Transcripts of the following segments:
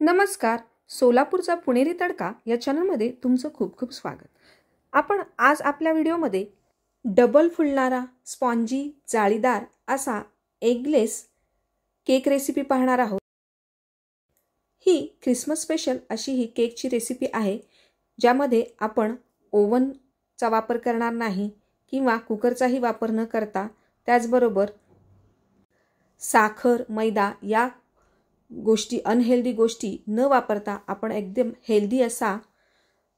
नमस्कार. सोलापूरचा पुणेरी तडका या चॅनलमध्ये तुमचं खूप खूप स्वागत. आपण आज आपल्या व्हिडिओमध्ये डबल फुलणारा स्पॉन्जी जाळीदार असा एगलेस केक रेसिपी पाहणार आहोत. ही ख्रिसमस स्पेशल अशी ही केकची रेसिपी आहे, ज्यामध्ये आपण ओव्हनचा वापर करणार नाही किंवा कुकरचाही वापर न करता त्याचबरोबर साखर, मैदा या गोष्टी अनहेल्दी गोष्टी न वापरता आपण एकदम हेल्दी असा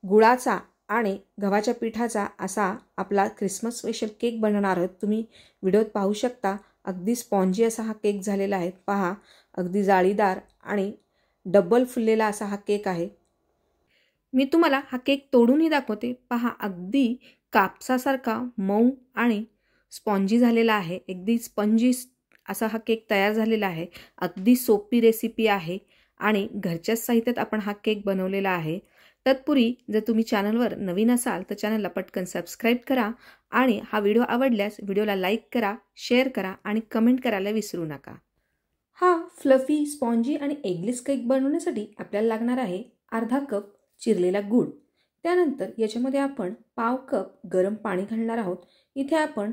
गुळाचा आणि गव्हाच्या पिठाचा असा आपला ख्रिसमस स्पेशल केक बनवणार आहोत. तुम्ही व्हिडिओत पाहू शकता. अगदी स्पॉन्जी असा हा केक झालेला आहे. पहा, अगदी जाळीदार आणि डबल फुललेला असा हा केक आहे. मी तुम्हाला हा केक तोडूनही दाखवते. पहा, अगदी कापसासारखा मऊ आणि स्पॉन्जी झालेला आहे. अगदी स्पंजी असा हा केक तयार झालेला आहे. अगदी सोपी रेसिपी आहे आणि घरच्याच साहित्यात आपण हा केक बनवलेला आहे. तत्पूर्वी जर तुम्ही चॅनलवर नवीन असाल तर चॅनलला पटकन सबस्क्राईब करा आणि हा व्हिडिओ आवडल्यास व्हिडिओला लाईक करा, शेअर करा आणि कमेंट करायला विसरू नका. हा फ्लफी, स्पॉन्जी आणि एगलेस केक बनवण्यासाठी आपल्याला लागणार आहे अर्धा कप चिरलेला गूळ. त्यानंतर याच्यामध्ये आपण पाव कप गरम पाणी घालणार आहोत. इथे आपण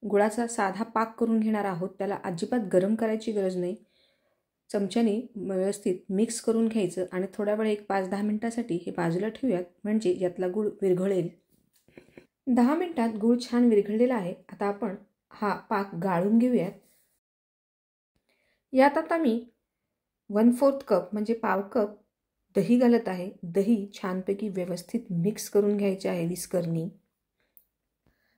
गुळाचा साधा पाक करून घेणार आहोत. त्याला अजिबात गरम करायची गरज नाही. चमच्याने व्यवस्थित मिक्स करून घ्यायचं आणि थोड्या वेळ 5-10 मिनिटासाठी हे बाजूला ठेवूयात, म्हणजे यातला गूळ विरघळेल. 10 मिनिटात गूळ छान विरघळलेला आहे. आता आपण हा पाक गाळून घेऊयात. यात आता मी 1/4 कप म्हणजे पाव कप दही घालत आहे. दही छानपैकी व्यवस्थित मिक्स करून घ्यायचे आहे विस्करनी.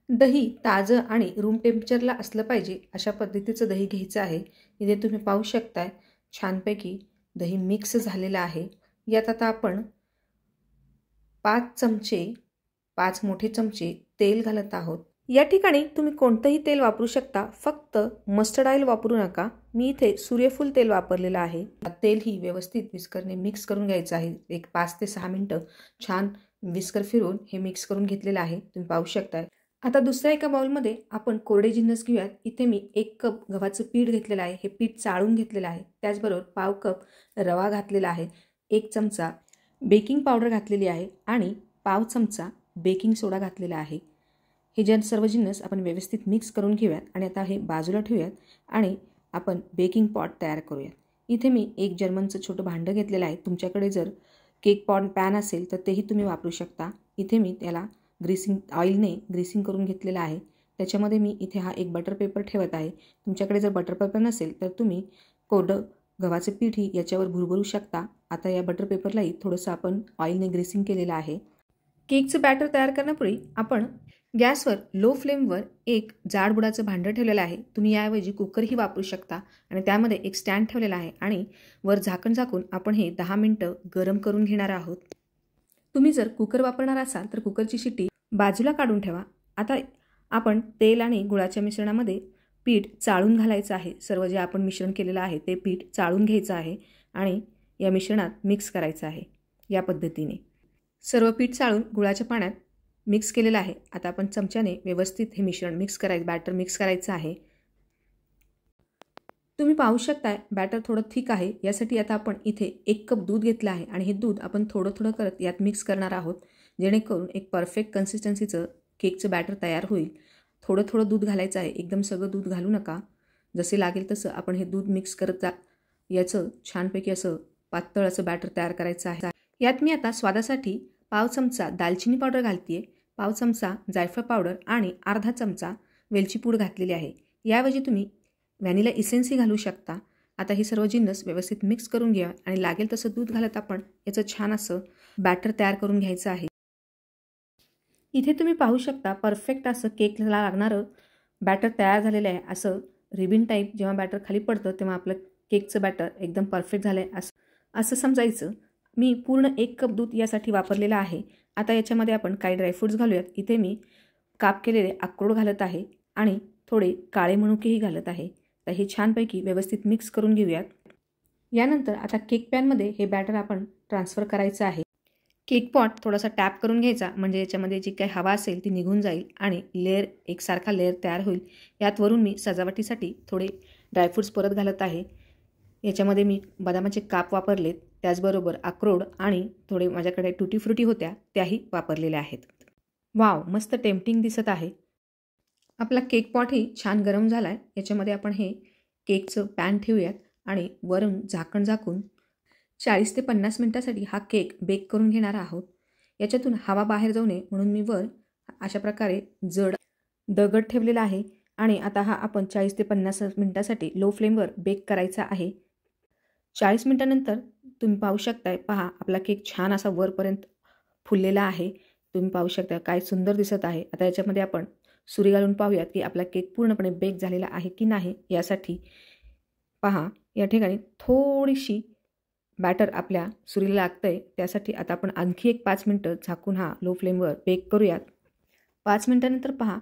दही ताजं आणि रूम टेम्परेचरला असलं पाहिजे अशा पद्धतीचं दही घ्यायचं आहे. इथे तुम्ही पाहू शकताय छानपैकी दही मिक्स झालेलं आहे. यात आता आपण 5 मोठे चमचे तेल घालत आहोत. या ठिकाणी तुम्ही कोणतंही तेल वापरू शकता, फक्त मस्टर्ड ऑइल वापरू नका. मी इथे सूर्यफूल तेल वापरलेलं आहे. तेल ही व्यवस्थित विस्करने मिक्स करून घ्यायचं आहे. 5 ते 6 मिनिटं छान विस्कर फिरून हे मिक्स करून घेतलेलं आहे. तुम्ही पाहू शकताय. आता दुसऱ्या एका बाउलमध्ये आपण कोरडे जिन्नस घेऊयात. इथे मी 1 कप गव्हाचं पीठ घेतलेलं आहे. हे पीठ चाळून घेतलेलं आहे. त्याचबरोबर पाव कप रवा घातलेला आहे. 1 चमचा बेकिंग पावडर घातलेली आहे आणि पाव चमचा बेकिंग सोडा घातलेला आहे. हे सर्व जिन्नस आपण व्यवस्थित मिक्स करून घेऊयात आणि आता हे बाजूला ठेवूयात आणि आपण बेकिंग पॉट तयार करूयात. इथे मी 1 जर्मनचं छोटं भांडं घेतलेलं आहे. तुमच्याकडे जर केक पॅन असेल तर तेही तुम्ही वापरू शकता. इथे मी त्याला ऑइलने ग्रीसिंग करून घेतलेलं आहे. त्याच्यामध्ये मी इथे हा 1 बटर पेपर ठेवत आहे. तुमच्याकडे जर बटर पेपर नसेल तर तुम्ही कोरडं गव्हाचं पीठही याच्यावर भुरभरू शकता. आता या बटर पेपरलाही थोडंसं आपण ऑइलने ग्रीसिंग केलेलं आहे. केकचं बॅटर तयार करण्यापूर्वी आपण गॅसवर लो फ्लेमवर 1 जाड बुडाचं भांडं ठेवलेलं आहे. तुम्ही याऐवजी कुकरही वापरू शकता आणि त्यामध्ये 1 स्टँड ठेवलेला आहे आणि वर झाकण झाकून आपण हे 10 मिनिटं गरम करून घेणार आहोत. तुम्ही जर कुकर वापरणार असाल तर कुकरची शिट्टी बाजूला काढून ठेवा. आता आपण तेल आणि गुळाच्या मिश्रणामध्ये पीठ चाळून घालायचं आहे. सर्व जे आपण मिश्रण केलेलं आहे ते पीठ चाळून घ्यायचं आहे आणि या मिश्रणात मिक्स करायचं आहे. या पद्धतीने सर्व पीठ चाळून गुळाच्या पाण्यात मिक्स केलेलं आहे. आता आपण चमच्याने व्यवस्थित हे मिश्रण बॅटर मिक्स करायचं आहे. तुम्ही पाहू शकताय बॅटर थोडं थिक आहे. यासाठी आता आपण इथे 1 कप दूध घेतलं आहे आणि हे दूध आपण थोडं थोडं करत यात मिक्स करणार आहोत, जेणेकरून एक परफेक्ट कन्सिस्टन्सीचं केकचं बॅटर तयार होईल. थोडं थोडं दूध घालायचं आहे. एकदम सगळं दूध घालू नका. जसे लागेल तसं आपण हे दूध मिक्स करत याचं छानपैकी असं पातळ असं बॅटर तयार करायचं आहे. यात मी आता स्वादासाठी पाव चमचा दालचिनी पावडर घालते आहे, पाव चमचा जायफळ पावडर आणि अर्धा चमचा वेलची पूड घातलेली आहे. याऐवजी तुम्ही व्हॅनिला इसेन्सही घालू शकता. आता हे सर्व जिन्नस व्यवस्थित मिक्स करून घ्या आणि लागेल तसं दूध घालत आपण याचं छान असं बॅटर तयार करून घ्यायचं आहे. इथे तुम्ही पाहू शकता परफेक्ट असं केकला लागणारं बॅटर तयार झालेलं आहे. असं रिबिन टाईप जेव्हा बॅटर खाली पडतं तेव्हा आपलं केकचं बॅटर एकदम परफेक्ट झालं आहे असं समजायचं. मी पूर्ण 1 कप दूध यासाठी वापरलेलं आहे. आता याच्यामध्ये आपण काही ड्रायफ्रूट्स घालूयात. इथे मी काप केलेले अक्रोड घालत आहे आणि थोडे काळे मनुकेही घालत आहे. तर हे छानपैकी व्यवस्थित मिक्स करून घेऊयात. यानंतर आता केक पॅनमध्ये हे बॅटर आपण ट्रान्सफर करायचं आहे. केक पॉट थोडासा टॅप करून घ्यायचा, म्हणजे याच्यामध्ये जी काही हवा असेल ती निघून जाईल आणि एकसारखा लेअर तयार होईल. यात वरून मी सजावटीसाठी थोडे ड्रायफ्रूट्स परत घालत आहे. याच्यामध्ये मी बदामाचे काप वापरलेत. त्याचबरोबर अक्रोड आणि थोडे माझ्याकडे टुटी फ्रुटी होत्या त्याही वापरलेल्या आहेत. वाव, मस्त टेम्पटिंग दिसत आहे. आपला केक पॉटही छान गरम झाला आहे. याच्यामध्ये आपण हे केकचं पॅन ठेवूयात आणि वरून झाकण झाकून 40 ते 50 मिनटासाठी हा केक बेक करून घेणार आहोत. याच्यातून हवा बाहेर जाऊ नये म्हणून मी वर अशा प्रकारे जड दगड ठेवलेला आहे आणि आता हा आपण 40 ते 50 मिनटासाठी लो फ्लेमवर बेक करायचा आहे. 40 मिनटानंतर तुम्ही पाहू शकताय, पहा आपला केक छान असा वरपर्यंत फुललेला आहे. तुम्ही पाहू शकता काय सुंदर दिसत आहे. आता याच्यामध्ये आपण सुरी घालून पाहूयात की आपला केक पूर्णपणे बेक झालेला आहे की नाही. यासाठी पहा या ठिकाणी थोडीशी बॅटर आपल्या सुरीला लागतंय. त्यासाठी आता आपण आणखी एक 5 मिनटं झाकून हा लो फ्लेमवर बेक करूयात. 5 मिनटानंतर पहा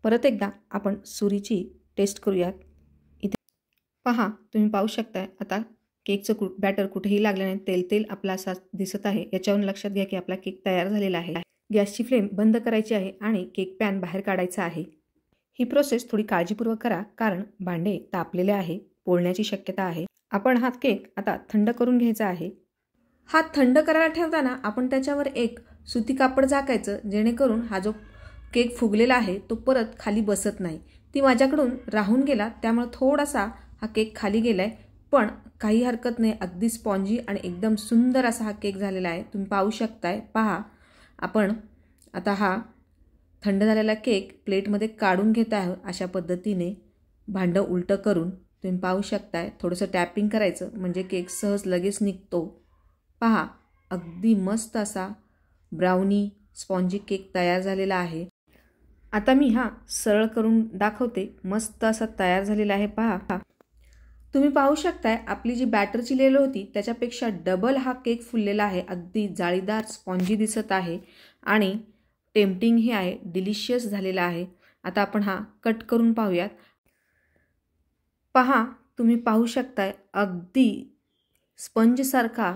परत एकदा आपण सुरीची टेस्ट करूयात. इथे पहा तुम्ही पाहू शकताय आता केकचं बॅटर कुठेही लागलं नाही. तेल आपला असा दिसत आहे. याच्यावरून लक्षात घ्या की आपला केक तयार झालेला आहे. गॅसची फ्लेम बंद करायची आहे आणि केक पॅन बाहेर काढायचा आहे. ही प्रोसेस थोडी काळजीपूर्वक करा कारण भांडे तापलेले आहे, पोळण्याची शक्यता आहे. आपण हा केक आता थंड करून घ्यायचा आहे. हा थंड करायला ठेवताना आपण त्याच्यावर एक सुती कापड झाकायचं जेणेकरून हा जो केक फुगलेला आहे तो परत खाली बसत नाही. ती माझ्याकडून राहून गेला त्यामुळे थोडासा हा केक खाली गेलाय, पण काही हरकत नाही. अगदी स्पॉन्जी आणि एकदम सुंदर असा हा केक झालेला आहे. तुम्ही पाहू शकताय. पहा आपण आता हा थंड झालेला केक प्लेटमध्ये काढून घेत आहोत. अशा पद्धतीने भांडं उलटं करून तुम्ही पाहू शकताय. थोडंसं टॅपिंग करायचं म्हणजे केक सहज लगेच निघतो. पहा अगदी मस्त असा ब्राउनी स्पॉन्जी केक तयार झालेला आहे. आता मी हा सरळ करून दाखवते. मस्त असा तयार झालेला आहे. पहा तुम्ही पाहू शकताय आपली जी बॅटरची लेयर होती त्याच्यापेक्षा डबल हा केक फुललेला आहे. अगदी जाळीदार स्पॉन्जी दिसत आहे आणि टेम्पटिंगही आहे. डिलिशियस झालेला आहे. आता आपण हा कट करून पाहूयात. पहा तुम्ही पाहू शकताय अगदी स्पंजसारखा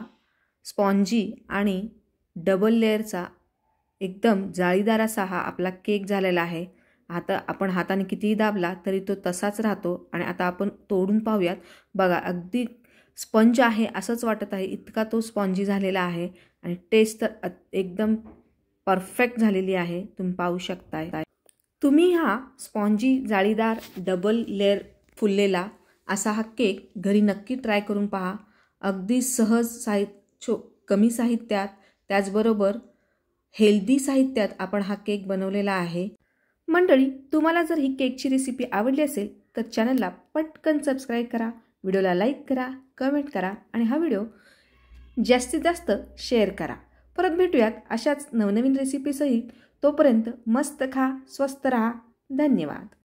स्पॉन्जी आणि डबल लेअरचा एकदम जाळीदार असा हा आपला केक झालेला आहे. आता आपण हाताने कितीही दाबला तरी तो तसाच राहतो. आणि आता आपण तोडून पाहूयात. बघा अगदी स्पंज आहे असंच वाटत आहे, इतका तो स्पॉन्जी झालेला आहे आणि टेस्ट तर एकदम परफेक्ट झालेली आहे. तुम्ही पाहू शकताय. तुम्ही हा स्पॉन्जी जाळीदार डबल लेअर फुललेला असा हा केक घरी नक्की ट्राय करून पहा. अगदी सहज कमी साहित्यात त्याचबरोबर हेल्दी साहित्यात आपण हा केक बनवलेला आहे. मंडळी तुम्हाला जर ही केकची रेसिपी आवडली असेल तर चॅनलला पटकन सबस्क्राईब करा, व्हिडिओला लाईक करा, कमेंट करा आणि हा व्हिडिओ जास्तीत जास्त शेअर करा. परत भेटूयात अशाच नवनवीन रेसिपीसहित. तोपर्यंत मस्त खा, स्वस्त रहा. धन्यवाद.